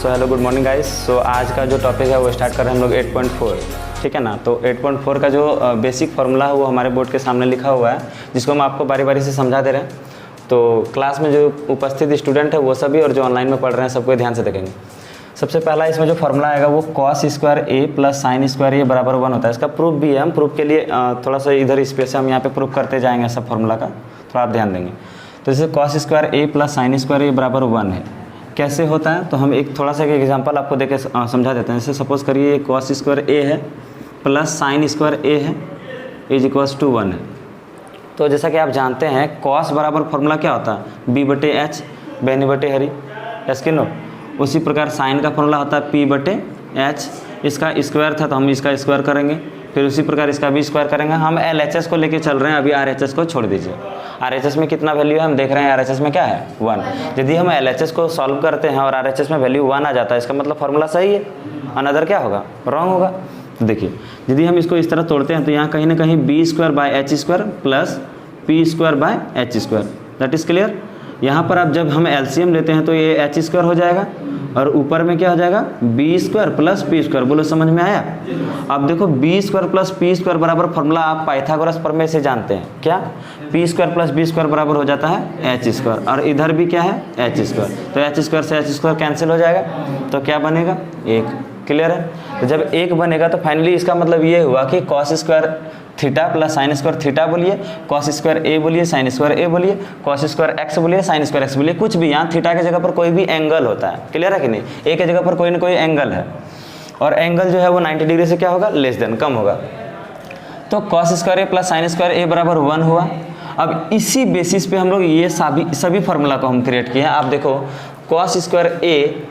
सो hello good morning guys. So आज का जो टॉपिक है वो स्टार्ट कर रहे हैं हम लोग 8.4, ठीक है ना। तो 8.4 का जो बेसिक फार्मूला है वो हमारे बोर्ड के सामने लिखा हुआ है, जिसको हम आपको बारी बारी से समझा दे रहे हैं। तो क्लास में जो उपस्थित स्टूडेंट है वो सभी और जो ऑनलाइन में पढ़ रहे हैं सबको ध्यान से देखेंगे। सबसे पहला इसमें जो फार्मूला आएगा वो cos square A plus sine square A बराबर 1 होता है। इसका प्रूफ भी है, हम प्रूफ के लिए थोड़ा सा इधर स्पेस है, हम यहाँ पे प्रूफ करते जाएंगे सब फार्मूला का, थोड़ा आप ध्यान देंगे। तो जैसे cos square A plus sine square A बराबर 1 है, कैसे होता है तो हम एक थोड़ा सा एक एग्जांपल आपको देके समझा देते हैं। जैसे सपोज करिए ये कॉस स्क्वायर ए है प्लस साइन स्क्वायर ए है इज इक्वल्स टू 1 है। तो जैसा कि आप जानते हैं कॉस बराबर फार्मूला क्या होता है, बी बटे एच, बेनी बटे हरी, एस के नो। उसी प्रकार साइन का फार्मूला होता है पी बटे एच, इसका स्क्वायर था तो हम इसका स्क्वायर करेंगे, फिर उसी प्रकार इसका भी स्क्वायर करेंगे। हम एल एच एस को लेके चल रहे हैं, अभी आर एच एस को छोड़ दीजिए। आर एच एस में कितना वैल्यू है हम देख रहे हैं, आर एच एस में क्या है 1। यदि हम एल एच एस को सॉल्व करते हैं और आर एच एस में वैल्यू 1 आ जाता है, इसका मतलब फार्मूला सही है, अनदर क्या होगा, रॉन्ग होगा। तो देखिए यदि हम इसको इस तरह तोड़ते हैं तो यहाँ कहीं ना कहीं B square by H square plus P square by H square, that is clear. यहाँ पर अब जब हम एलसीएम लेते हैं तो ये एच स्क्वायर हो जाएगा और ऊपर में क्या हो जाएगा B square plus P square. बोलो समझ में आया। अब देखो B square plus P square बराबर फार्मूला आप पाइथागोरस प्रमेय से जानते हैं, क्या P square plus B square बराबर हो जाता है एच स्क्वायर, और इधर भी क्या है एच स्क्वायर। तो एच स्क्वायर से एच स्क्वायर कैंसिल हो जाएगा, तो क्या बनेगा 1। क्लियर है। तो जब 1 बनेगा तो फाइनली इसका मतलब ये हुआ कि cos square theta plus sine square theta बोलिए, कॉस स्क्वायर ए बोलिए, साइन स्क्वायर ए बोलिए, कॉस स्क्वायर एक्स बोलिए, साइन स्क्वायर एक्स बोलिए, कुछ भी। यहाँ थीटा की जगह पर कोई भी एंगल होता है, क्लियर है कि नहीं। ए की जगह पर कोई ना कोई एंगल है और एंगल जो है वो 90 डिग्री से क्या होगा, लेस देन, कम होगा। तो cos square A plus sine square A बराबर 1 हुआ। अब इसी बेसिस पे हम लोग ये सभी फार्मूला को हम क्रिएट किए हैं। आप देखो कॉस स्क्वायर ए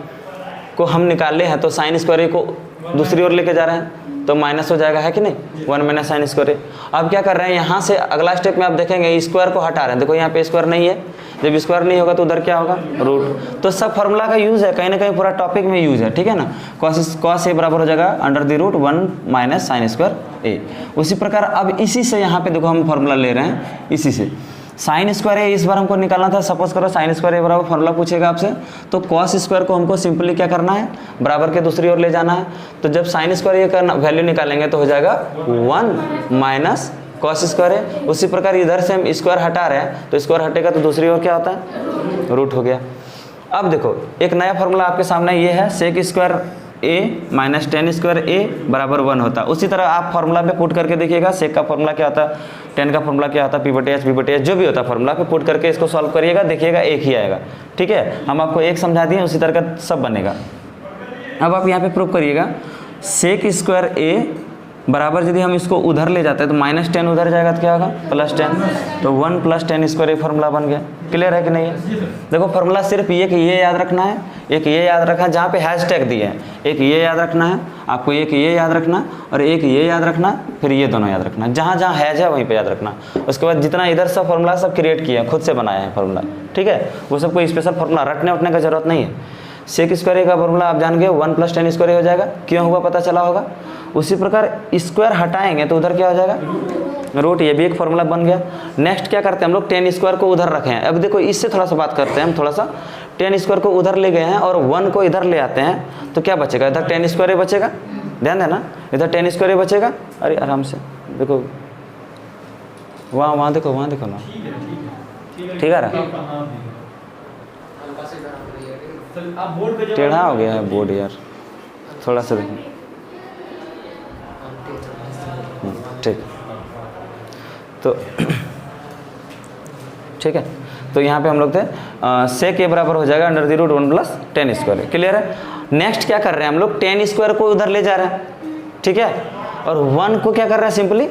को हम निकाले हैं तो साइन स्क्वायर ए को दूसरी ओर लेके जा रहे हैं तो माइनस हो जाएगा, है कि नहीं, 1 माइनस साइन स्क्वायर ए। अब क्या कर रहे हैं, यहाँ से अगला स्टेप में आप देखेंगे स्क्वायर को हटा रहे हैं। देखो यहाँ पे स्क्वायर नहीं है, जब स्क्वायर नहीं होगा तो उधर क्या होगा, रूट। तो सब फार्मूला का यूज़ है, कहीं ना कहीं पूरा टॉपिक में यूज़ है, ठीक है ना। कॉस ए बराबर हो जाएगा under the root 1 minus sine square A. उसी प्रकार अब इसी से यहाँ पे देखो हम फार्मूला ले रहे हैं, इसी से साइन स्क्वायर ए इस बार हमको निकालना था। सपोज करो साइन स्क्वायर ए बराबर फार्मूला पूछेगा आपसे, तो कॉस स्क्वायर को हमको सिंपली क्या करना है, बराबर के दूसरी ओर ले जाना है। तो जब साइन स्क्वायर ए का वैल्यू निकालेंगे तो हो जाएगा 1 माइनस कॉस स्क्वायर ए। उसी प्रकार इधर से हम स्क्वायर हटा रहे हैं तो स्क्वायर हटेगा तो दूसरी ओर क्या होता है, रूट हो गया। अब देखो एक नया फार्मूला आपके सामने ये है, सेक square A minus ten square A बराबर 1 होता है। उसी तरह आप फार्मूला पे पुट करके देखिएगा, सेक का फार्मूला क्या होता है, टेन का फार्मूला क्या होता है, पी बटे एच जो भी होता है फार्मूला पे पुट करके इसको सॉल्व करिएगा, देखिएगा एक ही आएगा, ठीक है। हम आपको एक समझा दिए, उसी तरह का सब बनेगा। अब आप यहाँ पे प्रूव करिएगा, सेक स्क्वायर ए बराबर यदि हम इसको उधर ले जाते हैं तो माइनस 10 उधर जाएगा तो क्या होगा प्लस 10, तो 1 प्लस 10 स्क्वायर ए फार्मूला बन गया। क्लियर है कि नहीं है। देखो फार्मूला सिर्फ ये कि ये याद रखना है, एक ये याद रखना है जहाँ पे हैशटैग दिए हैं, एक ये याद रखना है आपको, एक ये याद रखना है और एक ये याद रखना है, फिर ये दोनों याद रखना है। जहाँ जहाँ हैज है वहीं पे याद रखना। उसके बाद जितना इधर सब फार्मूला सब क्रिएट किए हैं, खुद से बनाया है फार्मूला, ठीक है। वो सब कोई स्पेशल फार्मूला रटने उठने का जरूरत नहीं है। सेक स्क्वायर ए का फार्मूला आप जान गए, 1 प्लस 10 स्क्वायर ए हो जाएगा, क्यों हुआ पता चला होगा। उसी प्रकार स्क्वायर हटाएंगे तो उधर क्या हो जाएगा, रूट। ये भी एक फार्मूला बन गया। नेक्स्ट क्या करते हैं हम लोग, 10 स्क्वायर को उधर रखे हैं। अब देखो इससे थोड़ा सा बात करते हैं हम, थोड़ा सा 10 स्क्वायर को उधर ले गए हैं और 1 को इधर ले आते हैं तो क्या बचेगा, इधर 10 स्क्वायर ए बचेगा, ध्यान देना, इधर 10 स्क्वायर ए बचेगा। अरे आराम से देखो, वहाँ देखो, वहाँ देखो ना, ठीक है रहा, टेढ़ा हो गया है बोर्ड यार, थोड़ा सा देखो, ठीक। तो ठीक है, तो यहाँ पे हम लोग थे सेक ए बराबर हो जाएगा under the root 1 plus 10 square. Clear है। नेक्स्ट क्या कर रहे हैं हम लोग, 10 स्क्वायर को उधर ले जा रहे हैं, ठीक है, और 1 को क्या कर रहे हैं, सिंपली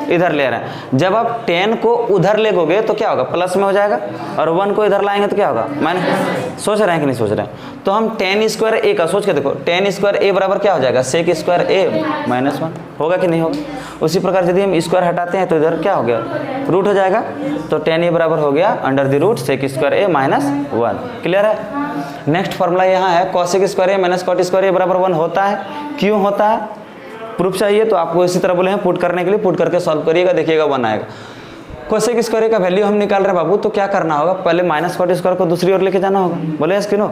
इधर ले रहे हैं। जब आप 10 को उधर ले गोगे तो क्या होगा, प्लस में हो जाएगा, और 1 को इधर लाएंगे तो क्या होगा, माइनस। सोच रहे हैं कि नहीं सोच रहे हैं। तो हम 10 स्क्वायर ए का सोच के देखो, 10 स्क्वायर ए बराबर क्या हो जाएगा, सेक स्क्वायर ए माइनस 1 होगा कि नहीं होगा। उसी प्रकार यदि हम स्क्वायर हटाते हैं तो इधर क्या हो गया, रूट हो जाएगा। तो 10 ए बराबर हो गया under the root sec square A minus 1। Clear है। नेक्स्ट फार्मूला यहाँ है, cosec square A minus cot square A बराबर 1 होता है। क्यों होता है, प्रूफ चाहिए तो आपको इसी तरह बोले हैं पुट करने के लिए, पुट करके सॉल्व करिएगा, देखिएगा 1 आएगा। कोसेक स्क्वायर ए का वैल्यू हम निकाल रहे हैं बाबू, तो क्या करना होगा, पहले माइनस कॉट स्क्वायर को दूसरी ओर लेके जाना होगा। बोले यस कि नो?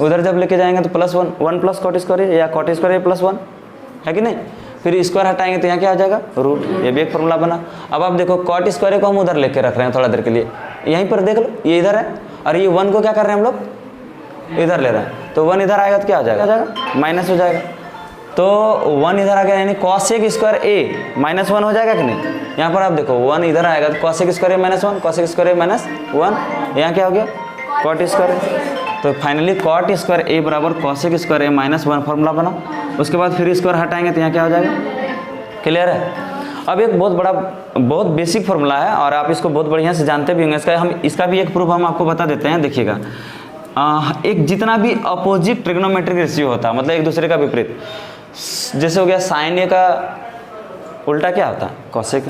उधर जब लेके जाएंगे तो plus one, one plus cot square A या cot square A plus one, है कि नहीं? फिर स्क्वायर हटाएंगे तो यहाँ क्या आ जाएगा, रूट। ये भी एक फॉर्मूला बना। अब आप देखो कॉट स्क्वायर को हम उधर लेके रख रहे हैं थोड़ा देर के लिए, यहीं पर देख लो ये इधर है, और ये वन को क्या कर रहे हैं हम लोग, इधर ले रहे हैं। तो वन इधर आएगा तो क्या हो जाएगा, माइनस हो जाएगा। तो वन इधर आ गया, यानी cosec square A minus one हो जाएगा कि नहीं? यहाँ पर आप देखो वन इधर आएगा तो cosec square A minus one, cosec square A minus one, यहाँ क्या हो गया, कॉट स्क्वायर। तो फाइनली कॉट स्क्वायर ए बराबर cosec square A minus one formula बना। उसके बाद फिर स्क्वायर हटाएंगे तो यहाँ क्या हो जाएगा, क्लियर है? अब एक बहुत बड़ा, बहुत बेसिक फॉर्मूला है और आप इसको बहुत बढ़िया से जानते भी होंगे। इसका भी एक प्रूफ हम आपको बता देते हैं, देखिएगा। एक जितना भी अपोजिट ट्रिग्नोमेट्रिक रेशियो होता है, मतलब एक दूसरे का विपरीत, जैसे हो गया साइन ए का उल्टा क्या होता है, कॉसेक,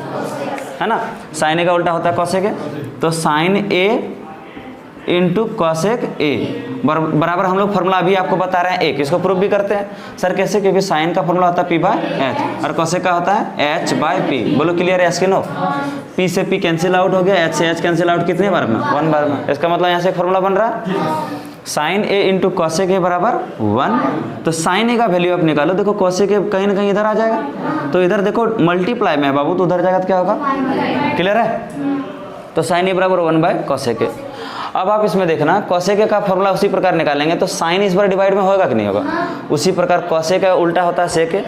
है ना? साइन ए का उल्टा होता है कॉसेक। तो sine A into cosec A बराबर, हम लोग फॉर्मूला अभी आपको बता रहे हैं एक, इसको प्रूफ भी करते हैं। सर कैसे? क्योंकि साइन का फॉर्मूला होता है पी बाय एच और कॉसेक का होता है एच बाय पी। बोलो क्लियर है? इसके नो, पी से पी कैंसिल आउट हो गया, एच से एच कैंसिल आउट कितने बार में, वन बार में। इसका मतलब यहाँ से एक फॉर्मूला बन रहा है sine A into cosec A बराबर वन। तो साइन ए का वैल्यू आप निकालो, देखो कॉसेक ए कहीं ना कहीं इधर आ जाएगा, तो इधर देखो मल्टीप्लाई में है बाबू, तो उधर जाएगा तो क्या होगा, क्लियर है? तो साइन ए बराबर वन बाय कॉसेक ए। अब आप इसमें देखना कॉसेक ए का फॉर्मूला उसी प्रकार निकालेंगे, तो साइन इस बार डिवाइड में होगा कि नहीं होगा, उसी प्रकार कॉसेक का उल्टा होता है सेक ए,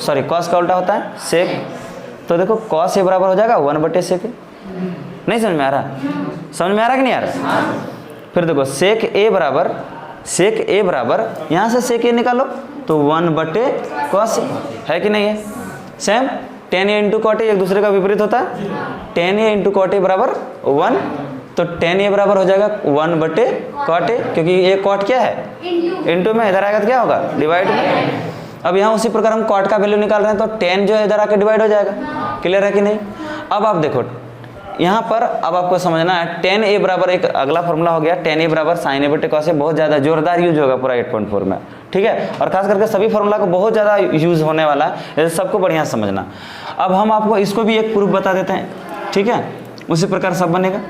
सॉरी कॉस का उल्टा होता है सेक। तो देखो कॉस ए बराबर हो जाएगा वन बटे सेक ए। नहीं समझ में आ रहा? समझ में आ रहा कि नहीं आ रहा? फिर देखो सेक ए बराबर यहाँ से सेक ए निकालो तो वन बटे कॉस है कि नहीं है? Same tan A into cot A एक दूसरे का विपरीत होता है, tan A into cot A बराबर वन। तो टेन ए बराबर हो जाएगा वन बटे कॉट ए, क्योंकि ये कॉट क्या है, इंटू में, इधर आएगा तो क्या होगा, डिवाइड में। अब यहाँ उसी प्रकार हम कॉट का वैल्यू निकाल रहे हैं, तो टेन जो है इधर आके डिवाइड हो जाएगा, क्लियर है कि नहीं? अब आप देखो यहाँ पर, अब आपको समझना है टेन ए बराबर, एक अगला फॉर्मूला हो गया टेन ए बराबर साइन ए बटे कॉस ए, बहुत ज़्यादा जोरदार यूज होगा पूरा 8.4 में, ठीक है? और खास करके सभी फॉर्मूला को बहुत ज़्यादा यूज होने वाला है, जैसे सबको बढ़िया समझना। अब हम आपको इसको भी एक प्रूफ बता देते हैं, ठीक है? उसी प्रकार सब बनेगा।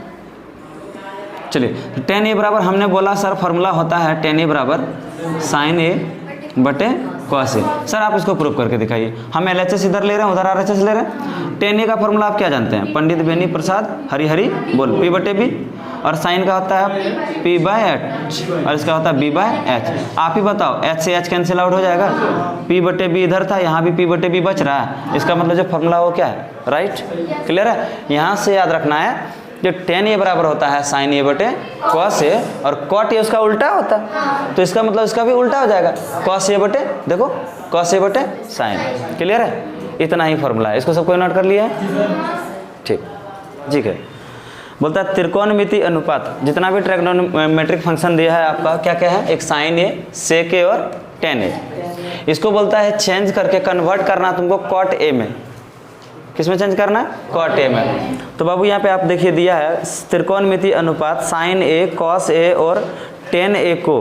चलिए टेन ए बराबर हमने बोला सर फॉर्मूला होता है टेन ए बराबर साइन ए बटे कॉस ए। सर आप इसको प्रूफ करके दिखाइए। हम LHS इधर ले रहे हैं, उधर RHS ले रहे हैं। टेन ए का फॉर्मूला आप क्या जानते हैं, पंडित बेनी प्रसाद हरी बोल, पी बटे बी, और साइन का होता है पी बाय एच, और इसका होता है बी बाय एच। आप ही बताओ, एच से एच कैंसिल आउट हो जाएगा, पी बटे बी इधर था, यहाँ भी पी बटे बी बच रहा है, इसका मतलब जो फॉर्मूला वो क्या है, राइट? क्लियर है? यहाँ से याद रखना है जो टेन ए बराबर होता है साइन ए बटे कॉस ए, और कॉट ए उसका उल्टा होता है, तो इसका मतलब इसका भी उल्टा हो जाएगा, कॉस ए बटे, देखो कॉस ए बटे साइन। क्लियर है? इतना ही फॉर्मूला है, इसको सबको नोट कर लिया है, ठीक? ठीक है। बोलता है त्रिकोणमिति अनुपात, जितना भी ट्रिग्नोमेट्रिक फंक्शन दिया है आपका, क्या क्या है, एक साइन ए, सेक ए और टेन ए। इसको बोलता है चेंज करके कन्वर्ट करना तुमको कॉट ए में। किसमें चेंज करना है, कॉट ए में। तो बाबू यहाँ पे आप देखिए दिया है त्रिकोणमिति अनुपात साइन ए, कॉस ए और टेन ए को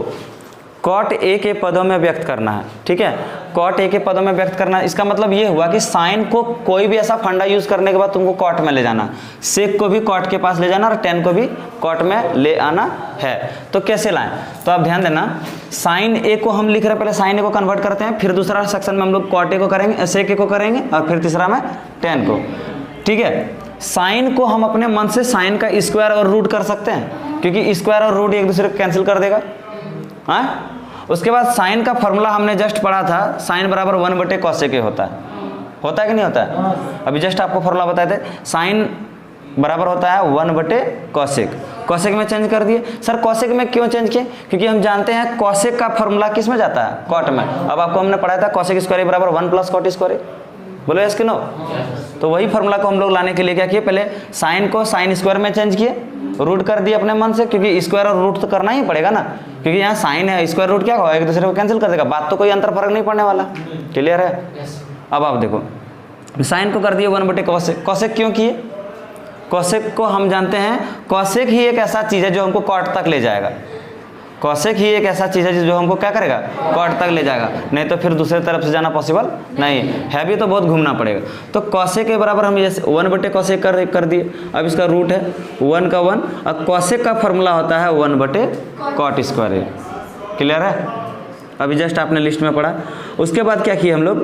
कॉट ए के पदों में व्यक्त करना है, ठीक है? कॉट ए के पदों में व्यक्त करना, इसका मतलब ये हुआ कि साइन को कोई भी ऐसा फंडा यूज करने के बाद तुमको कॉट में ले जाना, सेक को भी कॉट के पास ले जाना और टेन को भी कॉट में ले आना है। तो कैसे लाएं? तो आप ध्यान देना, साइन ए को हम लिख रहे हैं, पहले साइन ए को कन्वर्ट करते हैं, फिर दूसरा सेक्शन में हम लोग कॉट ए को करेंगे, सेक ए को करेंगे, और फिर तीसरा में टेन को, ठीक है? साइन को हम अपने मन से साइन का स्क्वायर और रूट कर सकते हैं, क्योंकि स्क्वायर और रूट एक दूसरे को कैंसिल कर देगा। हाँ, उसके बाद साइन का फॉर्मूला हमने जस्ट पढ़ा था, साइन बराबर वन बटे कॉसेक होता है कि नहीं होता है? अभी जस्ट आपको फॉर्मूला बताए थे, साइन बराबर होता है वन बटे कॉसेक। कॉसेक में चेंज कर दिए। सर कॉसेक में क्यों चेंज किए? क्योंकि हम जानते हैं कॉसेक का फॉर्मूला किस में जाता है, कॉट में। अब आपको हमने पढ़ाया था कॉसेक स्क्वायर बराबर वन प्लस कॉट स्क्वायर, बोलो यस कि नो? तो वही फॉर्मूला को हम लोग लाने के लिए क्या किए, पहले साइन को साइन स्क्वायर में चेंज किए, रूट कर दिए अपने मन से, क्योंकि स्क्वायर और रूट तो करना ही पड़ेगा ना, क्योंकि यहाँ साइन है, स्क्वायर रूट क्या होगा, एक दूसरे को कैंसिल कर देगा, बात तो कोई अंतर फर्क नहीं पड़ने वाला। क्लियर है? अब आप देखो, साइन को कर दिए वन बटे कॉसेक। कॉसेक क्यों किए? कॉसेक को हम जानते हैं, कॉसेक ही एक ऐसा चीज है जो हमको कॉट तक ले जाएगा। कॉसेक ही एक ऐसा चीज़ है जो हमको क्या करेगा, कॉट तक ले जाएगा, नहीं तो फिर दूसरे तरफ से जाना पॉसिबल नहीं है भी, तो बहुत घूमना पड़ेगा। तो कॉसेक के बराबर हम जैसे 1/cosec कर दिए। अब इसका रूट है 1 का 1, और कॉसेक का फॉर्मूला होता है 1/cot स्क्वायर। क्लियर है? अभी जस्ट आपने लिस्ट में पढ़ा। उसके बाद क्या किए हम लोग,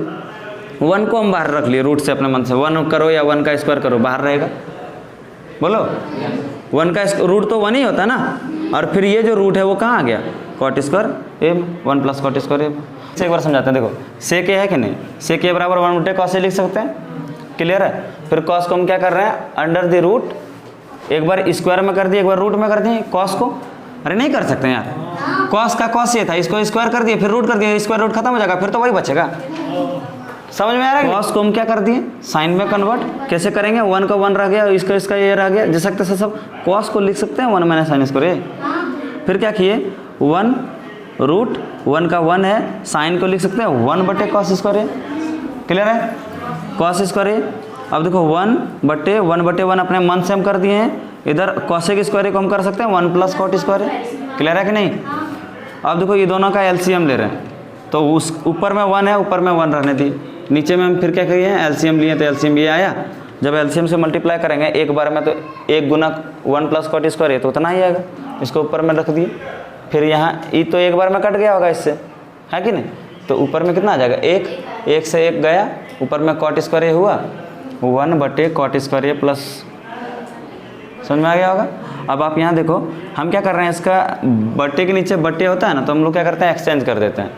1 को हम बाहर रख लिए रूट से अपने मन से। 1 करो या 1 का स्क्वायर करो, बाहर रहेगा। बोलो, 1 का रूट तो 1 ही होता है ना, और फिर ये जो रूट है वो कहाँ आ गया, cot square M, 1 + cot square M. एक बार समझाते हैं, देखो सेक ए है कि नहीं, सेक ए बराबर 1/cos लिख सकते हैं। क्लियर है? फिर कॉस को हम क्या कर रहे हैं, अंडर द रूट, एक बार स्क्वायर में कर दिए, एक बार रूट में कर दिए कॉस को। अरे नहीं कर सकते यार, कॉस का कॉस ये था, इसको स्क्वायर कर दिए, फिर रूट कर दिए, स्क्वायर रूट खत्म हो जाएगा, फिर तो वही बचेगा। समझ में आ रहा है? कॉस को हम क्या कर दिए, साइन में कन्वर्ट। कैसे करेंगे, 1 का 1 रह गया, इसका ये रह गया, जैसे तैसे सब कॉस को लिख सकते हैं 1 - sin स्क्वायर। फिर क्या किए, 1 रूट 1 का 1 है, साइन को लिख सकते हैं 1/cos स्क्वायर। क्लियर है? Cos square. अब देखो 1/1 अपने मन से हम कर दिए हैं, इधर कॉसेक स्क्वायर को हम कर सकते हैं 1 + cot स्क्वायर। क्लियर है कि नहीं? अब देखो ये दोनों का एलसीएम ले रहे हैं, तो उस ऊपर में 1 है, ऊपर में 1 रहने दिए, नीचे में हम फिर क्या किए हैं, एलसीएम लिए, तो एलसीएम ये आया। जब एलसीएम से मल्टीप्लाई करेंगे एक बार में, तो 1 × 1 + cot स्क्वायर है, तो उतना ही आएगा। इसको ऊपर में रख दिए, फिर यहाँ ई तो एक बार में कट गया होगा इससे, है कि नहीं, तो ऊपर में कितना आ जाएगा, 1 से 1 गया, ऊपर में cot स्क्वायर हुआ 1/cot स्क्वायर प्लस। समझ में आ गया होगा? अब आप यहाँ देखो, हम क्या कर रहे हैं, इसका बट्टे के नीचे बट्टे होता है ना, तो हम लोग क्या करते हैं, एक्सचेंज कर देते हैं,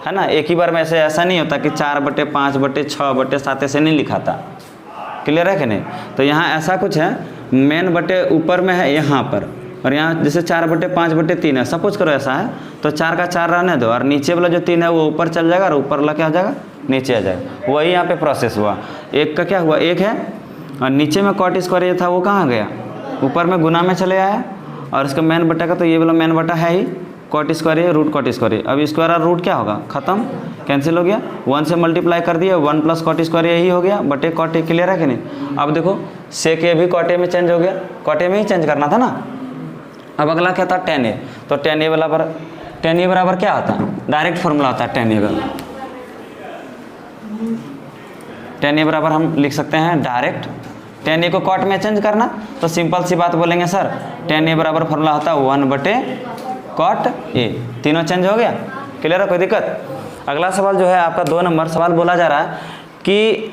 है ना। एक ही बार में ऐसा नहीं होता कि 4/5/6/7 ऐसे नहीं लिखाता। क्लियर है कि नहीं? तो यहाँ ऐसा कुछ है, मेन बट्टे ऊपर में है यहाँ पर, और यहाँ जैसे 4/5/3 है, सपोज करो ऐसा है, तो 4 का 4 रहने दो, और नीचे वाला जो 3 है वो ऊपर चल जाएगा, और ऊपर वाला क्या हो जाएगा, नीचे आ जाएगा। वही यहाँ पे प्रोसेस हुआ। 1 का क्या हुआ, 1 है, और नीचे में cot स्क्वायर ये था वो कहाँ गया, ऊपर में गुना में चले आया, और इसका मेन बट्टा का तो ये वाला मेन बट्टा है ही, cot square root cot square. अब स्क्वायर और रूट क्या होगा, खत्म, कैंसिल हो गया। 1 से मल्टीप्लाई कर दिया, 1 + cot स्क्वायर यही हो गया बटे cot। क्लियर है कि नहीं? अब देखो सेक ए भी cot में चेंज हो गया, cot में ही चेंज करना था ना। अब अगला क्या था, tan a, तो tan a बराबर क्या होता है, डायरेक्ट फॉर्मूला होता है tan a का। tan a बराबर हम लिख सकते हैं डायरेक्ट, tan a को cot में चेंज करना, तो सिंपल सी बात बोलेंगे सर, tan a बराबर फॉर्मूला होता है 1/cot a। तीनों चेंज हो गया। क्लियर है? कोई दिक्कत? अगला सवाल जो है आपका 2 नंबर सवाल बोला जा रहा है कि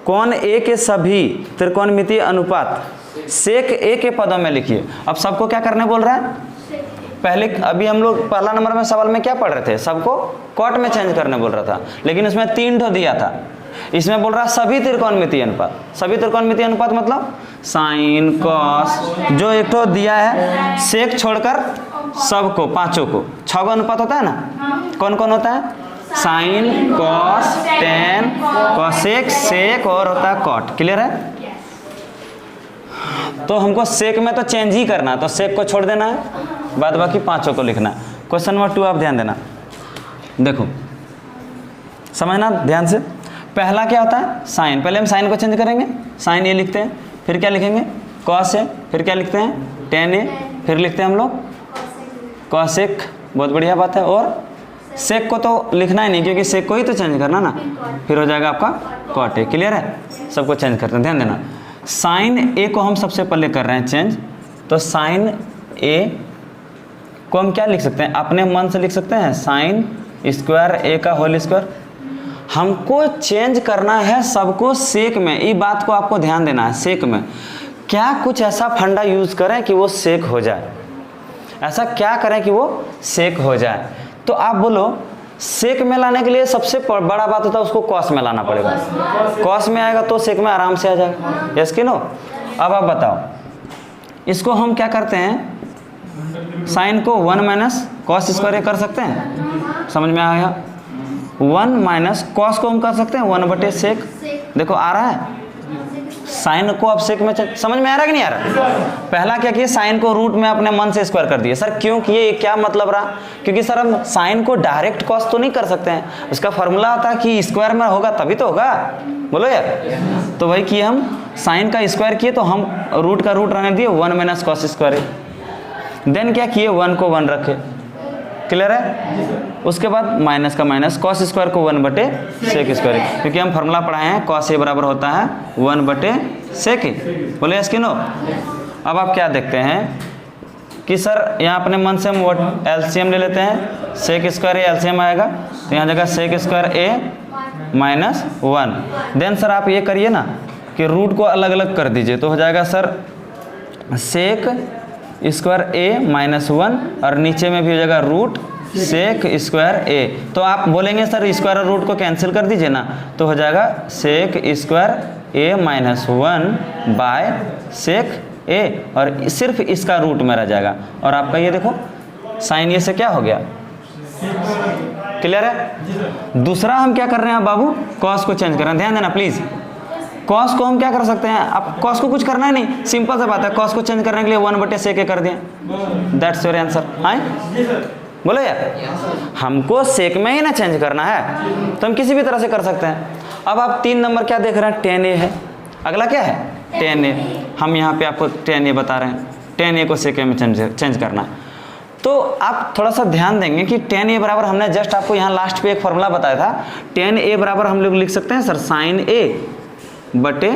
कौन a के सभी त्रिकोणमितीय अनुपात सेक a के पदों में लिखिए। अब सबको क्या करने बोल रहा है, पहले अभी हम लोग पहला नंबर में सवाल में क्या पढ़ रहे थे, सबको cot में चेंज करने बोल रहा था, लेकिन उसमें 3 ठो दिया था। इसमें बोल रहा है सभी त्रिकोणमितीय अनुपात। सभी त्रिकोणमितीय अनुपात मतलब साइन, कॉस, जो एक ठो दिया है, सेक छोड़कर सबको, पांचों को। 6 गो अनुपात होता है ना, कौन कौन होता है, साइन, कॉस, टेन, कॉसेक, सेक और होता है cot। क्लियर है? तो हमको सेक में तो चेंज ही करना है, तो सेक को छोड़ देना है, बाद बाकी पांचों को लिखना है। क्वेश्चन नंबर 2 आप ध्यान देना, देखो समझना ध्यान से। पहला क्या होता है, साइन। पहले हम साइन को चेंज करेंगे, साइन ये लिखते हैं, फिर क्या लिखेंगे, कॉस है, फिर क्या लिखते हैं, टेन ए, फिर लिखते हैं हम लोग कॉसेक। बहुत बढ़िया बात है। और सेक को तो लिखना ही नहीं, क्योंकि सेक को ही तो चेंज करना ना, फिर हो जाएगा आपका cot a। क्लियर है? सबको चेंज करते हैं, ध्यान देना। साइन ए को हम सबसे पहले कर रहे हैं चेंज, तो साइन ए को हम क्या लिख सकते हैं, अपने मन से लिख सकते हैं साइन स्क्वायर a का होल स्क्वायर। हमको चेंज करना है सबको सेक में, ये बात को आपको ध्यान देना है। सेक में क्या कुछ ऐसा फंडा यूज करें कि वो सेक हो जाए, ऐसा क्या करें कि वो सेक हो जाए। तो आप बोलो सेक में लाने के लिए सबसे बड़ा बात होता है उसको कॉस में लाना पड़ेगा। कॉस में आएगा तो सेक में आराम से आ जाएगा। यस कि नो? अब आप बताओ, इसको हम क्या करते हैं, साइन को 1 - cos स्क्वायर कर सकते हैं, समझ में आया। 1 - cos को हम कर सकते हैं 1/sec। देखो आ रहा है, साइन को अब सेक में समझ में आ रहा है कि नहीं आ रहा। पहला क्या किया, साइन को रूट में अपने मन से स्क्वायर कर दिया। सर क्यों किए, क्या मतलब रहा, क्योंकि सर हम साइन को डायरेक्ट कॉस तो नहीं कर सकते हैं, उसका फॉर्मूला आता है कि स्क्वायर में होगा तभी तो होगा। बोलो यार, तो वही किए हम, साइन का स्क्वायर किए तो हम रूट का रूट रहने दिए 1 - cos स्क्वायर। देन क्या किए, 1 को 1 रखे, क्लियर है? उसके बाद माइनस का माइनस, कॉस स्क्वायर को 1 बटे सेक स्क्वायर, क्योंकि हम फार्मूला पढ़ाए हैं कॉस ए बराबर होता है 1 बटे सेक ए। बोले यस कि नो? अब आप क्या देखते हैं कि सर यहाँ अपने मन से हम एलसीएम ले लेते हैं, सेक स्क्वायर ए एलसीएम आएगा, तो यहाँ जगह सेक square A minus 1। Then sir आप ये करिए ना कि रूट को अलग अलग कर दीजिए, तो हो जाएगा sir sec square A minus 1 और नीचे में भी हो जाएगा रूट सेक स्क्वायर ए। तो आप बोलेंगे सर स्क्वायर और रूट को कैंसिल कर दीजिए ना, तो हो जाएगा sec square A minus 1 by sec A, और सिर्फ इसका रूट में रह जाएगा। और आपका ये देखो साइन ये से क्या हो गया, क्लियर है? दूसरा हम क्या कर रहे हैं बाबू, कॉस को चेंज कर रहे हैं, ध्यान देना प्लीज। कॉस को हम क्या कर सकते हैं, अब कॉस को कुछ करना है नहीं, सिंपल सा बात है, कॉस को चेंज करने के लिए 1 बटे सेक ए कर दिए, दैट्स योर आंसर। हाँ बोलो यार, हमको सेक में ही ना चेंज करना है तो हम किसी भी तरह से कर सकते हैं। अब आप 3 नंबर क्या देख रहे हैं, tan a है, अगला क्या है tan a। हम यहाँ पे आपको tan a बता रहे हैं, tan a को सेक में चेंज करना है। तो आप थोड़ा सा ध्यान देंगे कि tan a बराबर, हमने जस्ट आपको यहाँ लास्ट पे एक फॉर्मूला बताया था, tan a बराबर हम लोग लिख सकते हैं सर साइन a बटे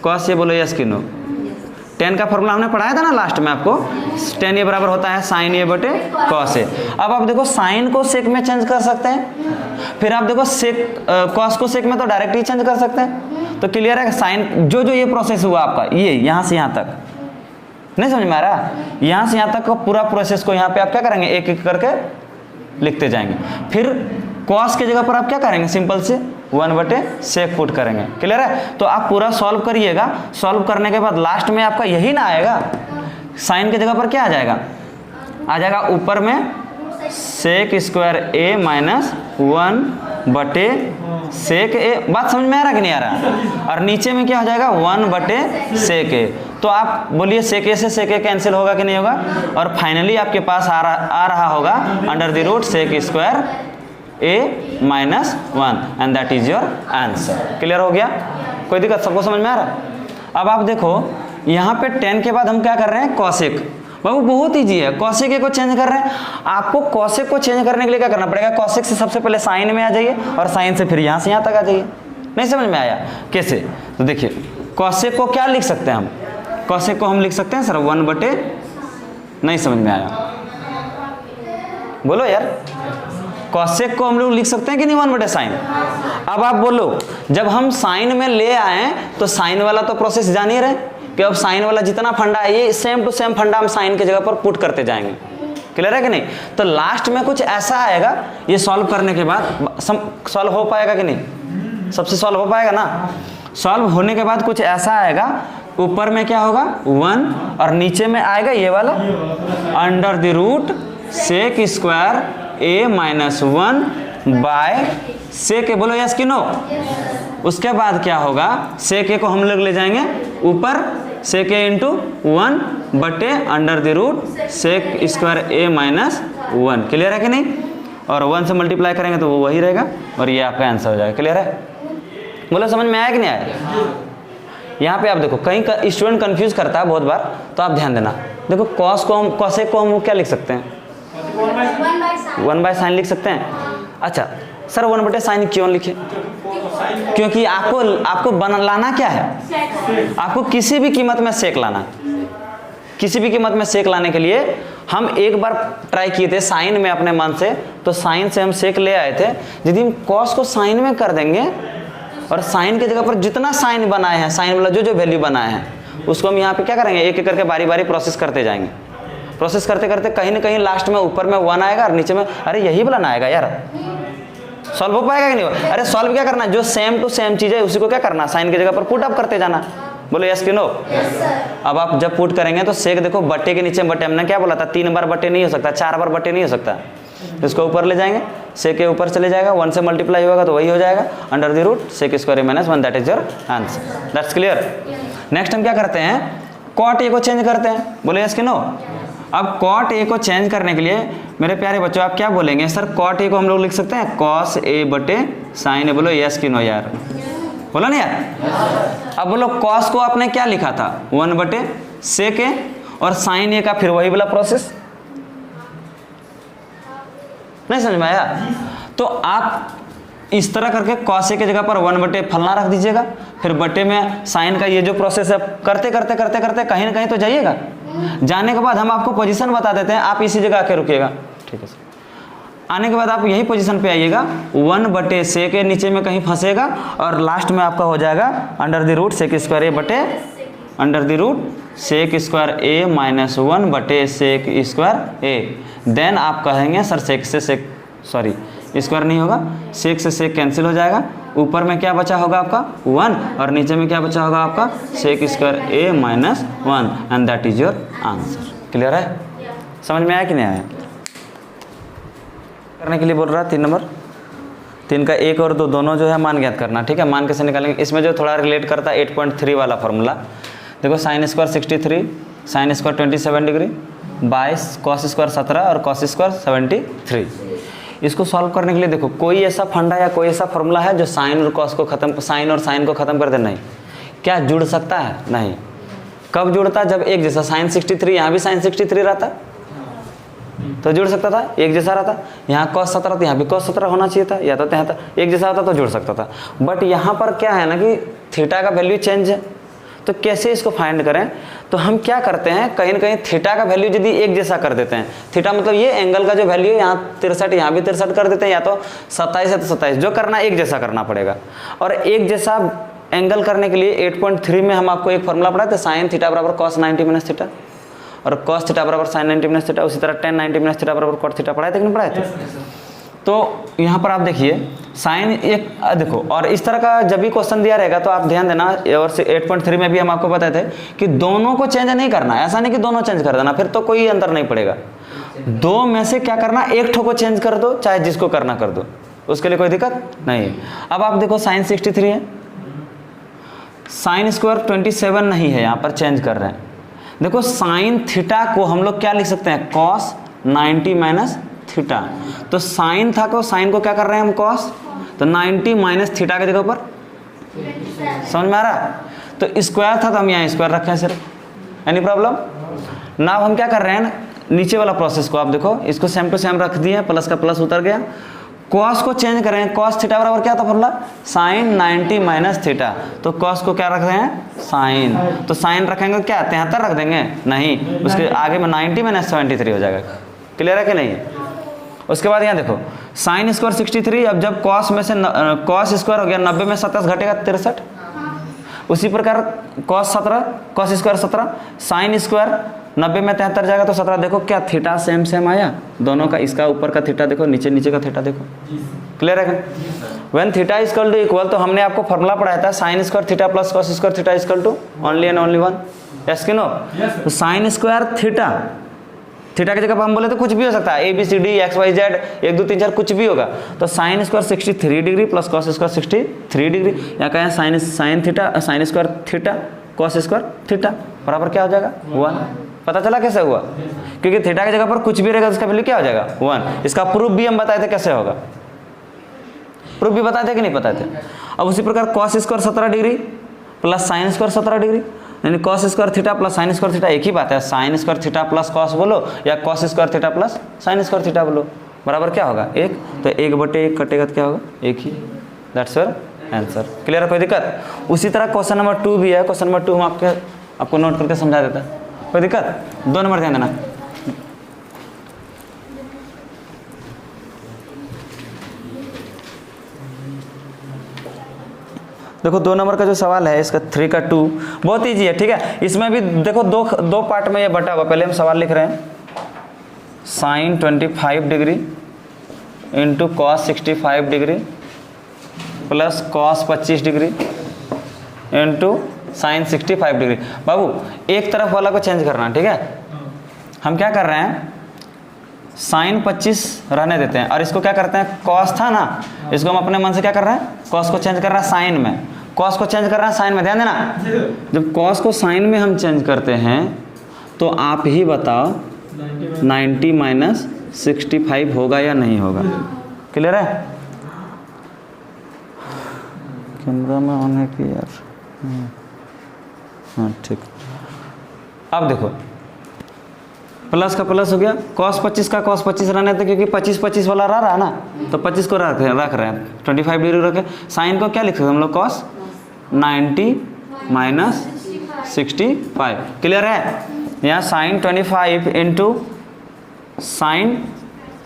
कॉस ए। बोलो यस कि नो? tan का फॉर्मूला हमने पढ़ाया था ना लास्ट में आपको, tan a बराबर होता है साइन a बटे कॉस ए। अब आप देखो साइन को सेक में चेंज कर सकते हैं, फिर आप देखो सेक कॉस को सेक में तो डायरेक्ट ही चेंज कर सकते हैं। तो क्लियर है, साइन जो ये प्रोसेस हुआ आपका, ये यहाँ से यहाँ तक, नहीं समझ में आ रहा? यहाँ से यहाँ तक का पूरा प्रोसेस को यहाँ पे आप क्या करेंगे, एक एक करके लिखते जाएंगे। फिर कॉस की जगह पर आप क्या करेंगे, सिंपल से 1 बटे सेक पुट करेंगे। क्लियर है? तो आप पूरा सॉल्व करिएगा, सॉल्व करने के बाद लास्ट में आपका यही ना आएगा, साइन की जगह पर क्या आ जाएगा, आ जाएगा ऊपर में सेक स्क्वायर ए माइनस 1 बटे सेक ए। बात समझ में आ रहा कि नहीं आ रहा? और नीचे में क्या हो जाएगा 1 बटे सेक ए। तो आप बोलिए सेक ए से सेक ए कैंसिल होगा कि नहीं होगा? और फाइनली आपके पास आ रहा होगा under the root sec square A minus 1 and that is your answer. Clear हो गया? कोई दिक्कत? सबको समझ में आ रहा? अब आप देखो यहाँ पे 10 के बाद हम क्या कर रहे हैं, कॉसेक। बाबू बहुत ईजी है, कॉसेक को चेंज कर रहे हैं। आपको कॉसेक को चेंज करने के लिए क्या करना पड़ेगा, कॉसेक से सबसे पहले साइन में आ जाइए और साइन से फिर यहाँ से यहाँ तक आ जाइए। नहीं समझ में आया कैसे? तो देखिए कॉसेक को क्या लिख सकते हैं हम, कॉसेक को हम लिख सकते हैं सर 1 बटे, नहीं समझ में आया बोलो यार, कॉसेक को हम लोग लिख सकते हैं कि नहीं 1 बटे साइन। अब आप बोलो जब हम साइन में ले आए तो साइन वाला तो प्रोसेस जान ही रहे कि अब साइन वाला जितना फंडा है ये सेम टू सेम फंडा हम साइन की जगह पर पुट करते जाएंगे। क्लियर है कि नहीं? तो लास्ट में कुछ ऐसा आएगा, ये सॉल्व करने के बाद सॉल्व हो पाएगा कि नहीं, सबसे सॉल्व हो पाएगा ना। सॉल्व होने के बाद कुछ ऐसा आएगा, ऊपर में क्या होगा 1 और नीचे में आएगा ये वाला under the root sec square A minus 1 by sec A. बोलो यस कि नो? उसके बाद क्या होगा, सेक ए को हम लोग ले जाएंगे ऊपर, सेक ए इंटू 1 बटे under the root sec square A minus 1। Clear है कि नहीं? और 1 से मल्टीप्लाई करेंगे तो वो वही रहेगा और ये आपका आंसर हो जाएगा। क्लियर है? बोलो समझ में आया कि नहीं आया? यहाँ पे आप देखो कहीं का स्टूडेंट कंफ्यूज करता है बहुत बार, तो आप ध्यान देना। देखो कॉस को हम, कॉसेक को हम क्या लिख सकते हैं, 1 बाय साइन लिख सकते हैं। अच्छा सर 1 बटे साइन क्यों लिखे? क्योंकि आपको लाना क्या है, आपको किसी भी कीमत में सेक लाना। किसी भी कीमत में सेक लाने के लिए हम एक बार ट्राई किए थे साइन में अपने मन से, तो साइन से हम सेक ले आए थे। यदि हम कॉस को साइन में कर देंगे और साइन की जगह पर जितना साइन बनाए हैं, साइन वाला जो वैल्यू बनाए हैं उसको हम यहाँ पे क्या करेंगे, एक एक करके बारी बारी प्रोसेस करते जाएंगे। प्रोसेस करते करते कहीं ना कहीं लास्ट में ऊपर में 1 आएगा और नीचे में अरे यही वाला ना आएगा यार, सॉल्व हो पाएगा कि नहीं? अरे सॉल्व क्या करना, जो सेम टू सेम चीज है उसी को क्या करना, साइन की जगह पर पुट अप करते जाना। बोलो यस कि नो? अब आप जब पुट करेंगे तो सेक देखो बट्टे के नीचे बट्टे, हमने क्या बोला था 3 बार बट्टे नहीं हो सकता, 4 बार बट्टे नहीं हो सकता। इसको ऊपर ले जाएंगे, सेक के ऊपर चले जाएगा, 1 से मल्टीप्लाई होगा तो वही हो जाएगा under the root sec square A minus 1, that is your answer. That's clear? Next हम क्या करते हैं, कॉट ए को चेंज करते हैं। बोलो यस कि नो? अब कॉट ए को चेंज करने के लिए मेरे प्यारे बच्चों आप क्या बोलेंगे, सर कॉट ए को हम लोग लिख सकते हैं कॉस ए बटे साइन ए। बोलो यस कि नो यार? बोलो ना यार। अब बोलो कॉस को आपने क्या लिखा था 1 बटे सेक ए, और साइन ए का फिर वही वाला प्रोसेस नहीं समझ में आया? तो आप इस तरह करके cos A की जगह पर 1 बटे फलना रख दीजिएगा, फिर बटे में साइन का ये जो प्रोसेस है करते करते करते करते कहीं ना कहीं तो जाइएगा। जाने के बाद हम आपको पोजीशन बता देते हैं, आप इसी जगह आके रुकिएगा। ठीक है सर। आने के बाद आप यही पोजीशन पे आइएगा, 1 बटे सेक के नीचे में कहीं फंसेगा और लास्ट में आपका हो जाएगा under the root sec square A बटे under the root sec square A minus 1 बटे सेक स्क्वायर ए। देन आप कहेंगे सर सेक से सेक, सॉरी स्क्वायर नहीं होगा, सेक से सेक कैंसिल हो जाएगा, ऊपर में क्या बचा होगा आपका 1 और नीचे में क्या बचा होगा आपका sec square A minus 1 and that is your answer. Clear है? समझ में आया कि नहीं आया? करने के लिए बोल रहा 3 नंबर 3 का 1 और 2 दोनों जो है मान ज्ञात करना। ठीक है, मान कैसे निकालेंगे? इसमें जो थोड़ा रिलेट करता है 8.3 वाला फॉर्मूला, देखो sine square 63, sine square 27 degree, 22 cos square 17 और कॉस स्क्वायर 73। इसको सॉल्व करने के लिए देखो कोई ऐसा फंडा या कोई ऐसा फॉर्मूला है जो साइन और कॉस को खत्म, साइन और साइन को खत्म कर दे? नहीं। क्या जुड़ सकता है? नहीं। कब जुड़ता है? जब एक जैसा साइन 63 यहाँ भी साइन 63 रहता तो जुड़ सकता था, एक जैसा रहता। यहाँ cos 17 तो यहाँ भी cos 17 होना चाहिए था, या तो यहाँ था एक जैसा होता तो जुड़ सकता था। बट यहाँ पर क्या है ना कि थीटा का वैल्यू चेंज है, तो कैसे इसको फाइंड करें? तो हम क्या करते हैं, कहीं ना कहीं थीटा का वैल्यू यदि एक जैसा कर देते हैं, थीटा मतलब ये एंगल का जो वैल्यू है, यहाँ 63 यहाँ भी 63 कर देते हैं, या तो 27 है तो 27, जो करना एक जैसा करना पड़ेगा। और एक जैसा एंगल करने के लिए 8.3 में हम आपको एक फॉर्मूला पढ़ाए थे, साइन थीटा बराबर cos 90 माइनस थीटा और cos थीटा बराबर sin 90 माइनस थीटा, उसी तरह tan 90 माइनस थीटा बराबर cot थीटा पढ़ाए थे कि नहीं पढ़ाए थे? तो यहाँ पर आप देखिए साइन एक देखो, और इस तरह का जब भी क्वेश्चन दिया रहेगा तो आप ध्यान देना, और 8.3 में भी हम आपको बताए थे कि दोनों को चेंज नहीं करना, ऐसा नहीं कि दोनों चेंज कर देना, फिर तो कोई अंतर नहीं पड़ेगा। दो में से क्या करना, एक ठो को चेंज कर दो, चाहे जिसको करना कर दो, उसके लिए कोई दिक्कत नहीं। अब आप देखो साइन 63 है, साइन स्क्वायर 27 नहीं है, यहाँ पर चेंज कर रहे हैं। देखो साइन थीटा को हम लोग क्या लिख सकते हैं, cos 90 माइनस थीटा। तो साइन था को साइन को क्या कर रहे हैं हम cos, तो 90 माइनस थीटा के जगह पर, समझ में आ रहा? तो स्क्वायर था तो हम यहाँ स्क्वायर रखे हैं सिर्फ, एनी प्रॉब्लम? ना हम क्या कर रहे हैं, नीचे वाला प्रोसेस को आप देखो, इसको सेम टू सेम रख दिए, प्लस का प्लस उतर गया, cos को चेंज करें, cos थीटा बराबर क्या था फॉर्मूला, साइन 90 माइनस थीटा। तो cos को क्या रख रहे हैं, साइन, तो साइन रखेंगे क्या 73 रख देंगे? नहीं, उसके आगे में 90 माइनस 73 हो जाएगा। क्लियर है कि नहीं? उसके बाद यहाँ देखो साइन स्क्वायर 63, अब जब cos में से cos स्क्वायर हो गया, 90 में 27 घटेगा 63। उसी प्रकार cos 17 cos square 17, sine square 90 में 73 जाएगा तो 17। देखो क्या थीटा सेम सेम आया दोनों का, इसका ऊपर का थीटा देखो, नीचे नीचे का थीटा देखो। क्लियर है? When theta is equal to equal, तो हमने आपको फॉर्मूला पढ़ाया था sine square theta plus cos square theta is equal to only and only one. Yes कि नो? तो साइन स्क्वायर थीटा, थीटा की जगह पर हम बोले तो कुछ भी हो सकता है, ABCD XYZ 1 2 3 4 कुछ भी होगा। तो sine square 63 degree plus cos square 63 degree, या कहें sign theta sine square theta cos square theta बराबर क्या हो जाएगा 1। पता चला कैसे हुआ? क्योंकि थीटा की जगह पर कुछ भी रहेगा उसका वैल्यू क्या हो जाएगा 1। इसका प्रूफ भी हम बताए थे कैसे होगा, प्रूफ भी बताए थे कि नहीं बताए थे? अब उसी प्रकार cos square 17 degree plus sine square 17 degree, यानी cos square theta plus sine square theta एक ही बात है, sine square theta plus cos बोलो या cos square theta plus sine square theta बोलो, बराबर क्या होगा 1। तो 1/1 कटेगा तो क्या होगा 1 ही, दैट्स योर आंसर। क्लियर है? कोई दिक्कत? उसी तरह क्वेश्चन नंबर 2 भी है, क्वेश्चन नंबर 2 हम आपको नोट करके समझा देता है, कोई दिक्कत? 2 नंबर ध्यान देना। देखो 2 नंबर का जो सवाल है इसका 3 का 2 बहुत ईजी है। ठीक है, इसमें भी देखो दो पार्ट में ये बटा हुआ। पहले हम सवाल लिख रहे हैं, sine 25 degree into cos 65 degree plus cos 25 degree into sine 65 degree. बाबू एक तरफ वाला को चेंज करना, ठीक है? हम क्या कर रहे हैं, साइन 25 रहने देते हैं और इसको क्या करते हैं, कॉस था ना, इसको हम अपने मन से क्या कर रहे हैं, कॉस को चेंज कर रहे हैं साइन में, कॉस को चेंज कर रहे हैं साइन में। ध्यान देना, जब कॉस को साइन में हम चेंज करते हैं तो आप ही बताओ 90 माइनस 65 होगा या नहीं होगा? क्लियर है? कैमरा में ऑन है कि यार? हाँ ठीक। अब देखो प्लस का प्लस हो गया, cos 25 का cos 25 रहने थे क्योंकि 25 25 वाला रहा है ना, तो 25 को रख रहे हैं, 25 डिग्री रखे। साइन को क्या लिख सकते हैं हम लोग, cos 90 माइनस 65। क्लियर है? यहाँ साइन 25 इंटू साइन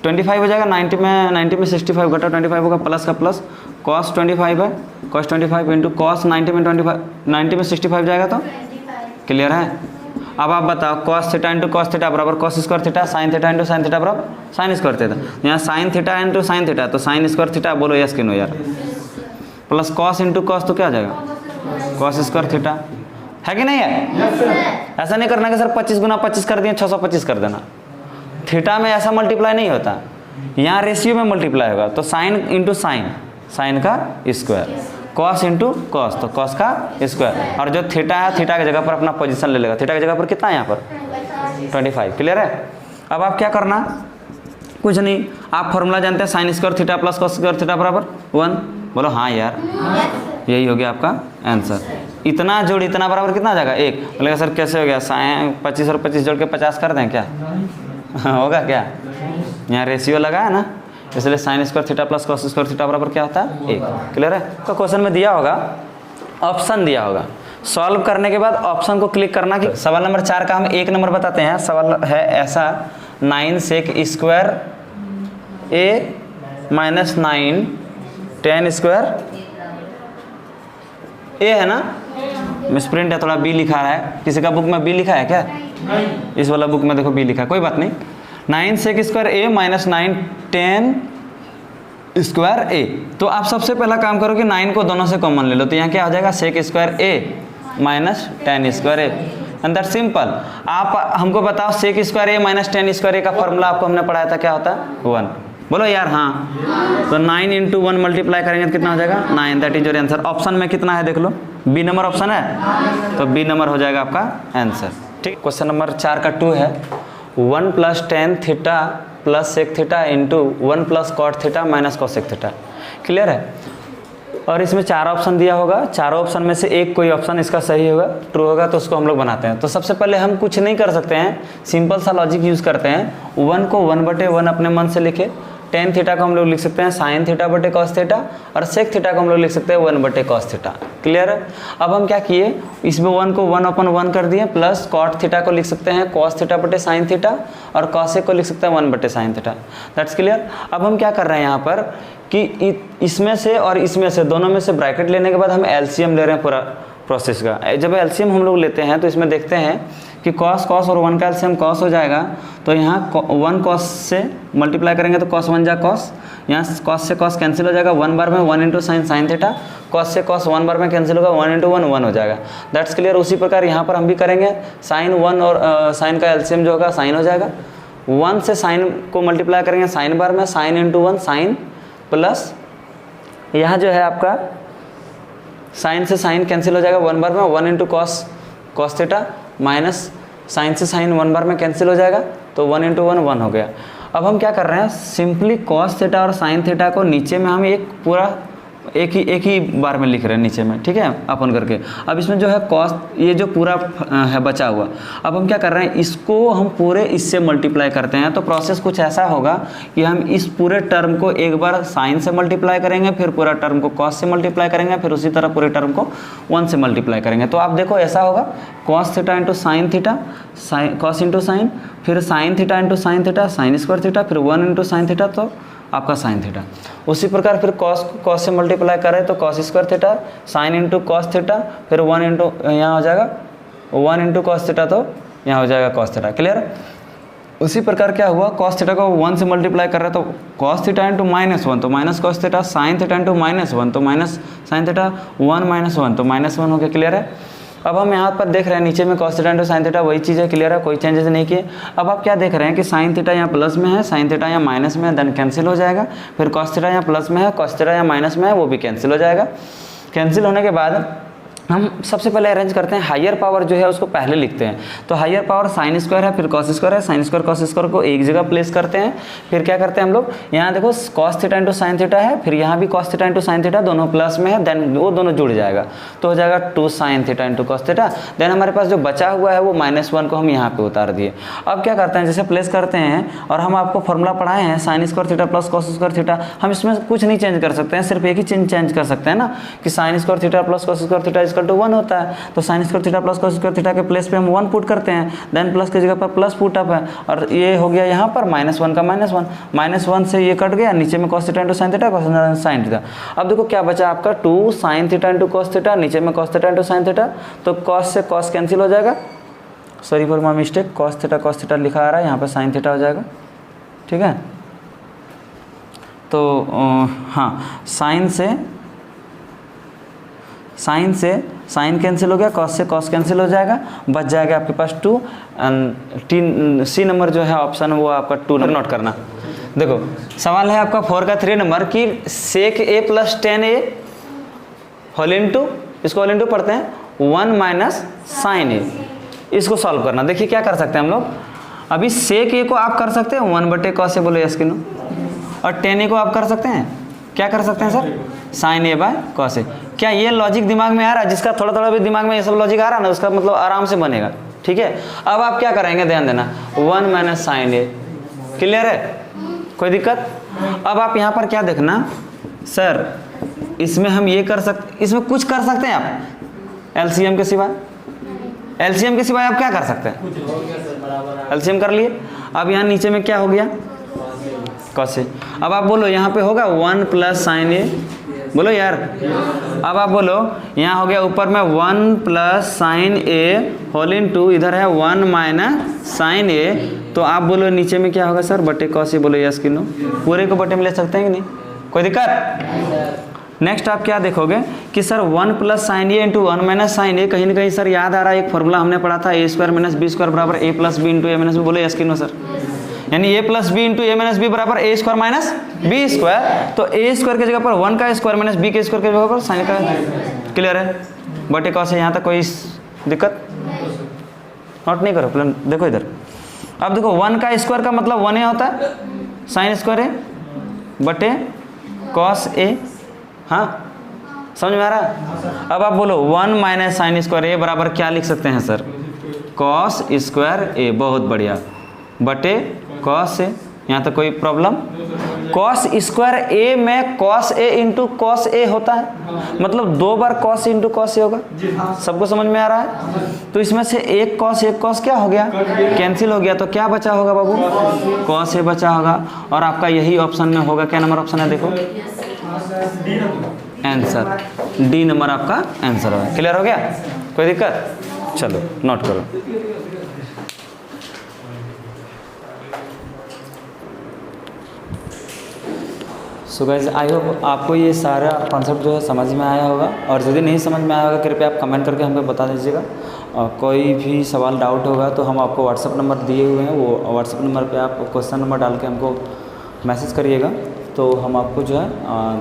25 हो जाएगा, 90 में 65 घटा 25 होगा, प्लस का प्लस cos 25 है, cos 25 इंटू cos 90 में 25, 90 में 65 जाएगा तो क्लियर है? अब आप बताओ cos theta into cos theta बराबर cos square theta, sign theta into sine theta बराबर साइन स्क्वायर थीटा। यहाँ sign theta into sine theta तो साइन स्क्वायर थीटा, बोलो यस कि नो यार, प्लस cos इंटू cos तो क्या आ जाएगा, cos स्क्वायर थीटा, है कि नहीं है? ऐसा नहीं करना कि सर 25 गुना 25 कर दिए 625 कर देना, थीटा में ऐसा मल्टीप्लाई नहीं होता, यहाँ रेशियो में मल्टीप्लाई होगा। तो साइन इंटू साइन, साइन का स्क्वायर, कॉस इंटू कॉस तो कॉस का स्क्वायर, और जो थीटा है थीटा की जगह पर अपना पोजीशन ले लेगा, थीटा की जगह पर कितना है यहाँ पर 25। क्लियर है? अब आप क्या करना, कुछ नहीं, आप फॉर्मूला जानते हैं sign square theta plus cos square theta बराबर 1। बोलो हाँ यार, यही हो गया आपका आंसर। इतना जोड़ इतना बराबर कितना आ जाएगा 1। बोलेगा सर कैसे हो गया, साइन 25 और 25 जोड़ के 50 कर दें क्या? होगा क्या? यहाँ रेशियो लगा है ना, इसलिए sign square theta plus cos square theta बराबर क्या होता है 1। क्लियर है? तो क्वेश्चन में दिया होगा, ऑप्शन दिया होगा, सॉल्व करने के बाद ऑप्शन को क्लिक करना। कि सवाल नंबर 4 का हम 1 नंबर बताते हैं। सवाल है ऐसा, 9 सेक स्क्वायर ए माइनस 9 10 स्क्वायर ए है ना, मिसप्रिंट है थोड़ा, बी लिखा है, किसी का बुक में बी लिखा है क्या? इस वाला बुक में देखो बी लिखा है, कोई बात नहीं। 9 सेक स्क्वायर ए माइनस 9 10 स्क्वायर ए। तो आप सबसे पहला काम करो कि 9 को दोनों से कॉमन ले लो, तो यहाँ क्या आ जाएगा sec square A minus 10 square A, and that simple. आप हमको बताओ sec square A minus 10 square A का फॉर्मूला आपको हमने पढ़ाया था, क्या होता है 1। बोलो यार हाँ, तो 9 इंटू 1 मल्टीप्लाई करेंगे तो कितना हो जाएगा 9, that is your answer. Option में कितना है देख लो, बी नंबर ऑप्शन है, तो बी नंबर हो जाएगा आपका आंसर। ठीक, क्वेश्चन नंबर 4 का 2 है, 1 plus tan theta plus sec theta into 1 plus cot theta minus cosec theta. Clear है? और इसमें 4 ऑप्शन दिया होगा, चारों ऑप्शन में से एक कोई ऑप्शन इसका सही होगा, ट्रू होगा, तो उसको हम लोग बनाते हैं। तो सबसे पहले हम कुछ नहीं कर सकते हैं, सिंपल सा लॉजिक यूज़ करते हैं। 1 को 1/1 अपने मन से लिखे, टेन थीटा को हम लोग लिख सकते हैं साइन थीटा बटे कॉस थीटा, और सेक थीटा को हम लोग लिख सकते हैं 1/cos थीटा। क्लियर है? अब हम क्या किए, इसमें 1 को 1/1 कर दिए, प्लस कॉट थीटा को लिख सकते हैं cos थीटा बटे साइन थीटा, और कॉसेक को लिख सकते हैं 1/sin थीटा। That's clear. अब हम क्या कर रहे हैं यहाँ पर कि इसमें से और इसमें से, दोनों में से ब्रैकेट लेने के बाद हम एलसीएम ले रहे हैं पूरा प्रोसेस का। जब एलसीएम हम लोग लेते हैं तो इसमें देखते हैं कि cos और 1 का एलसीएम cos हो जाएगा, तो यहाँ 1 cos से मल्टीप्लाई करेंगे तो cos 1 जा cos, यहाँ cos से cos कैंसिल हो जाएगा, 1 बार में 1 इंटू साइन थीटा, cos से cos 1 बार में कैंसिल होगा, 1 इंटू 1 1 हो जाएगा। That's clear. उसी प्रकार यहाँ पर हम भी करेंगे, साइन 1 और साइन का एलसीएम जो होगा साइन हो जाएगा, 1 से साइन को मल्टीप्लाई करेंगे साइन बार में, साइन इंटू 1 साइन, प्लस यहाँ जो है आपका साइन से साइन कैंसिल हो जाएगा 1 बार में, 1 into cos theta, minus sine से साइन 1 बार में कैंसिल हो जाएगा, तो 1 इंटू 1 1 हो गया। अब हम क्या कर रहे हैं, सिंपली कॉस थीटा और साइन थीटा को नीचे में हम एक पूरा एक ही बार में लिख रहे हैं नीचे में, ठीक है, अपन करके। अब इसमें जो है कॉस, ये जो पूरा है बचा हुआ, अब हम क्या कर रहे हैं, इसको हम पूरे इससे मल्टीप्लाई करते हैं। तो प्रोसेस कुछ ऐसा होगा कि हम इस पूरे टर्म को एक बार साइन से मल्टीप्लाई करेंगे, फिर पूरा टर्म को कॉस से मल्टीप्लाई करेंगे, फिर उसी तरह पूरे टर्म को 1 से मल्टीप्लाई करेंगे। तो आप देखो ऐसा होगा, cos theta into sine theta, cos into sine, फिर sine theta into sine theta, sine square theta, फिर 1 इंटू साइन थीटा, तो आपका साइन थीटा। उसी प्रकार फिर कॉस को कॉस से मल्टीप्लाई करें तो cos square theta, sine into cos theta, फिर 1 इंटू यहाँ हो जाएगा 1 इंटू कॉस थीटा, तो यहाँ हो जाएगा कॉस थीटा। क्लियर? उसी प्रकार क्या हुआ, कॉस थीटा को 1 से मल्टीप्लाई कर रहे हैं तो कॉस थीटा इंटू -1 तो minus cos theta, sign theta into -1 तो माइनस साइन थीटा, 1 -1 तो -1 हो गया। क्लियर है? अब हम यहाँ पर देख रहे हैं नीचे में cos theta into sine theta वही चीज़ है। क्लियर है? कोई चेंजेस नहीं किए। अब आप क्या देख रहे हैं कि साइन थीटा यहाँ प्लस में है, साइन थीटा यहाँ माइनस में है, देन कैंसिल हो जाएगा। फिर cos थीटा यहाँ प्लस में है, cos थीटा यहाँ माइनस में है, वो भी कैंसिल हो जाएगा। कैंसिल होने के बाद हम सबसे पहले अरेंज करते हैं, हायर पावर जो है उसको पहले लिखते हैं। तो हायर पावर साइन स्क्वायर है, फिर कॉस स्क्वायर है, साइन स्क्वायर कॉस स्क्वायर को एक जगह प्लेस करते हैं। फिर क्या करते हैं हम लोग, यहाँ देखो cos theta into sine theta है, फिर यहाँ भी cos theta into sine theta, दोनों प्लस में है, देन वो दोनों जुड़ जाएगा तो हो जाएगा 2 sine theta into cos theta. Then हमारे पास जो बचा हुआ है वो -1 को हम यहाँ पे उतार दिए। अब क्या करते हैं, जैसे प्लेस करते हैं और हम आपको फॉर्मूला पढ़ाए हैं sign square theta plus cos square theta, हम इसमें कुछ नहीं चेंज कर सकते हैं, सिर्फ एक ही चीज चेंज कर सकते हैं ना कि sine square theta plus cos square theta equal to 1 होता है। तो sine square theta plus cos square theta के प्लेस पे हम 1 पुट करते हैं, देन प्लस की जगह पर प्लस पुट अप है, और ये हो गया यहाँ पर -1 का -1 से ये कट गया, नीचे में cos theta into sine theta, cos sine theta. अब देखो क्या बचा आपका 2 sine theta into cos theta, नीचे में cos theta into sine theta, तो कॉस से कॉस कैंसिल हो जाएगा, sorry for my mistake, cos theta लिखा आ रहा है, यहाँ पर साइन थीटा हो जाएगा, ठीक है। तो हाँ, साइन से साइन कैंसिल हो गया, कॉस से कॉस कैंसिल हो जाएगा, बच जाएगा आपके पास 2 एंड सी नंबर जो है ऑप्शन वो आपका 2 नंबर नोट करना। देखो सवाल है आपका 4 का 3 नंबर कि sec a plus 10a whole into, इसको होल इंटू पढ़ते हैं 1 माइनस साइन a, इसको सॉल्व करना। देखिए क्या कर सकते हैं हम लोग, अभी सेक a को आप कर सकते हैं 1/cos a, बोलो यस कि नो, और 10a को आप कर सकते हैं, क्या कर सकते हैं sir, sine a by cos a। क्या ये लॉजिक दिमाग में आ रहा है, जिसका थोड़ा थोड़ा भी दिमाग में ये सब लॉजिक आ रहा है ना, उसका मतलब आराम से बनेगा, ठीक है। अब आप क्या करेंगे, ध्यान देना, 1 माइनस साइन a, क्लियर है, कोई दिक्कत। अब आप यहाँ पर क्या देखना सर, इसमें हम ये कर सकते, इसमें कुछ कर सकते हैं आप एलसीएम के सिवाय, एलसीएम के सिवाय आप क्या कर सकते हैं, एलसीएम कर लिए। अब यहाँ नीचे में क्या हो गया, कॉस a। अब आप बोलो यहाँ पे होगा 1 प्लस साइन a, बोलो यार। अब आप बोलो यहाँ हो गया ऊपर में 1 plus sine a whole into, इधर है 1 माइनस साइन a, तो आप बोलो नीचे में क्या होगा सर, बटे कॉस a, बोलो यस कि नो, पूरे को बटे में ले सकते हैं कि नहीं, कोई दिक्कत। नेक्स्ट आप क्या देखोगे कि sir 1 plus sine a into 1 minus sine a, कहीं ना कहीं सर याद आ रहा है एक फॉर्मूला हमने पढ़ा था, a square minus B square बराबर a plus B into a minus B, बोलो यस कि नो सर, यानी a plus B into A minus B बराबर a square minus B square. तो a स्क्वायर की जगह पर 1 का स्क्वायर माइनस b के स्क्वायर की जगह पर साइन का, क्लियर है, बटे कॉस है। यहाँ तक कोई दिक्कत, नोट नहीं करो, देखो इधर। अब देखो 1 का स्क्वायर का मतलब 1a होता है, साइन स्क्वायर a बटे कॉस a, हाँ समझ में आ रहा है। अब आप बोलो 1 माइनस साइन स्क्वायर a बराबर क्या लिख सकते हैं सर, कॉस स्क्वायर a, बहुत बढ़िया, बटे कॉस a, यहाँ तक कोई प्रॉब्लम। कॉस स्क्वायर a में cos a into cos a होता है, मतलब 2 बार कॉस इंटू कॉस a होगा, सबको समझ में आ रहा है। तो इसमें से एक कॉस क्या हो गया, कैंसिल हो गया, तो क्या बचा होगा बाबू, कॉस a बचा होगा, और आपका यही ऑप्शन में होगा, क्या नंबर ऑप्शन है देखो, आंसर डी नंबर आपका आंसर होगा। क्लियर हो गया, कोई दिक्कत, चलो नोट करो। सो गाइस आई होप आपको ये सारा कॉन्सेप्ट जो है समझ में आया होगा, और यदि नहीं समझ में आया होगा कृपया आप कमेंट करके हमको बता दीजिएगा। और कोई भी सवाल डाउट होगा तो हम आपको व्हाट्सअप नंबर दिए हुए हैं, वो व्हाट्सअप नंबर पे आप क्वेश्चन नंबर डाल के हमको मैसेज करिएगा, तो हम आपको जो है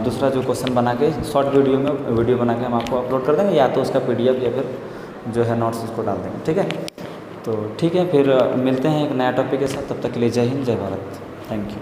दूसरा जो क्वेश्चन बना के शॉर्ट वीडियो बना के हम आपको अपलोड कर देंगे, या तो उसका PDF या फिर जो है नोट्स उसको डाल देंगे, ठीक है। तो ठीक है, फिर मिलते हैं एक नया टॉपिक के साथ, तब तक के लिए जय हिंद जय भारत, थैंक यू।